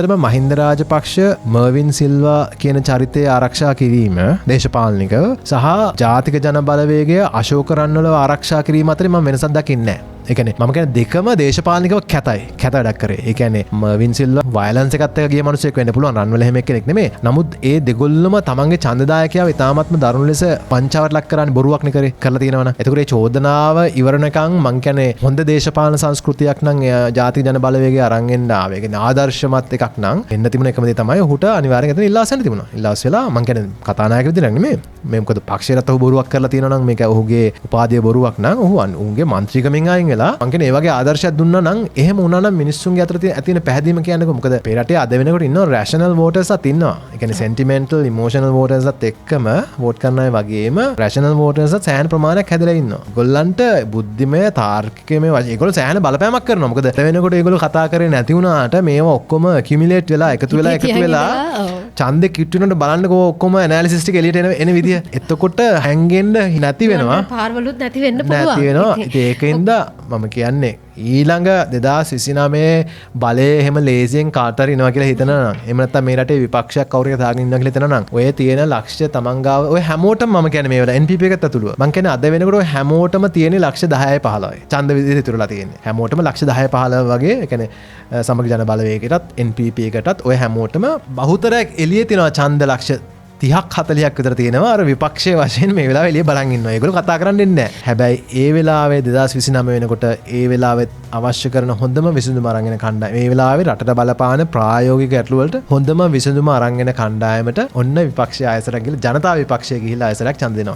ඇත්තටම මහින්ද රාජපක්ෂ මර්වින් සිල්වා කියන චරිතය ආරක්ෂා කිරීම දේශපාලනිකව සහ ජාතික ජන බලවේගය අශෝක රන්වල ආරක්ෂා කිරීම අතර මම වෙනසක් දකින්නේ නැහැ. ඒ කියන්නේ මම කියන්නේ දෙකම දේශපාලනිකව කැතයි. කැත වැඩක් කරේ. ඒ කියන්නේ මර්වින් සිල්වා වයලන්ස් එකත් එක්ක ගිය මිනිහෙක් වෙන්න පුළුවන්. රන්වල එහෙම කෙනෙක් නෙමෙයි. නමුත් ඒ දෙගොල්ලම තමන්ගේ ඡන්දදායකයව ඉතාමත්ම දරුණු ලෙස පංචාවට ලක් කරන්නේ බොරුවක් නේ කරේ. කරලා තියෙනවනේ. එතකොට මේ චෝදනාව ඉවරනකම් මං කියන්නේ හොඳ දේශපාලන සංස්කෘතියක් නම් ජාතික ජන බලවේගය අරන් එන්න ආවේ. ඒ කියන්නේ ආදර්ශමත් එකක් නම් එන්න තිබුණ එකම දේ තමයි ඔහුට අනිවාර්යෙන් එතන ඉල්ලාස් වෙන්න තිබුණා. ඉල්ලාස් වෙලා මං කියන්නේ කතානායක විදිහට නෙමෙයි. මේ මොකද පක්ෂයට ඔහු බොරුවක් කරලා තියෙනවා නම් මේක ඔහුගේ උපාධිය බොරුවක් නම් ඔහු උන්ගේ මන්ත්‍රීකමෙන් අයින් වෙලා මං කියන්නේ ඒ වගේ ආදර්ශයක් දුන්නා නම් එහෙම වුණා නම් මිනිස්සුන්ගේ අතර තියෙන පැහැදීම කියන්නේ මොකද මේ රටේ අද වෙනකොට ඉන්නවා රැෂනල් වෝටර්ස්ත් ඉන්නවා. ඒ කියන්නේ සෙන්ටිමෙන්ටල් ඉමෝෂනල් වෝටර්ස්ත් එක්කම වෝට් කරන අය වගේම රැෂනල් වෝටර්ස්ත් සෑහෙන ප්‍රමාණයක් හැදලා ඉන්නවා. ඒගොල්ලන්ට බුද්ධිමය තාර්කිකමය වශයෙන් ඒගොල්ලෝ සෑහෙන බලපෑමක් කරනවා. මොකද වෙනකොට ඒගොල්ලෝ කතා කරේ නැති වුණාට මේවා ඔක්කොම ඇකියුමුලේට් වෙලා එකතු වෙලා ඡන්දෙ කිට්ටුනට බලන්නකෝ ඔක්කොම ඇනාලිසිස් ටික එළියට එන විදිය. එතකොට හැංගෙන්න නැති වෙනවා. පාරවලුත් නැති වෙන්න පුළුවන්. නැති වෙනවා. ඉතින් ඒකින්ද මම කියන්නේ ඊළඟ 2029 බලය එහෙම ලේසියෙන් කාටර් ඉනවා කියලා හිතනවා නම් එහෙම නැත්නම් මේ රටේ විපක්ෂයක් කවුරු එකක් දාගෙන ඉන්නවා කියලා හිතනවා නම් ඔය තියෙන ලක්ෂ්‍ය තමන් ගාව ඔය හැමෝටම මම කියන්නේ මේ වල NPP එකත් ඇතුළුව මම කියන්නේ අද වෙනකොට ඔය හැමෝටම තියෙන ලක්ෂ්‍ය 10යි 15යි ඡන්ද විදිහට ඉතුරුලා තියෙන්නේ හැමෝටම ලක්ෂ්‍ය 10 15 වගේ ඒ කියන්නේ සමග ජන බලවේගයටත් NPP එකටත් ඔය හැමෝටම බහුතරයක් එළියේ තියෙනවා ඡන්ද ලක්ෂ්‍ය 30ක් 40ක් විතර තියෙනවා අර විපක්ෂයේ වශයෙන් මේ වෙලාවේ එළිය බලන් ඉන්නවා. ඒගොල්ලෝ කතා කරන්නේ නැහැ. හැබැයි ඒ වෙලාවේ 2029 වෙනකොට ඒ වෙලාවේ අවශ්‍ය කරන හොඳම විසඳුම අරන් එන කණ්ඩායම මේ වෙලාවේ රටට බලපාන ප්‍රායෝගික ගැටලු වලට හොඳම විසඳුම අරන් එන කණ්ඩායමට ඔන්න විපක්ෂය ආයසරක් ගිහලා ජනතා විපක්ෂය ගිහිලා ආයසරක් ඡන්ද දෙනවා.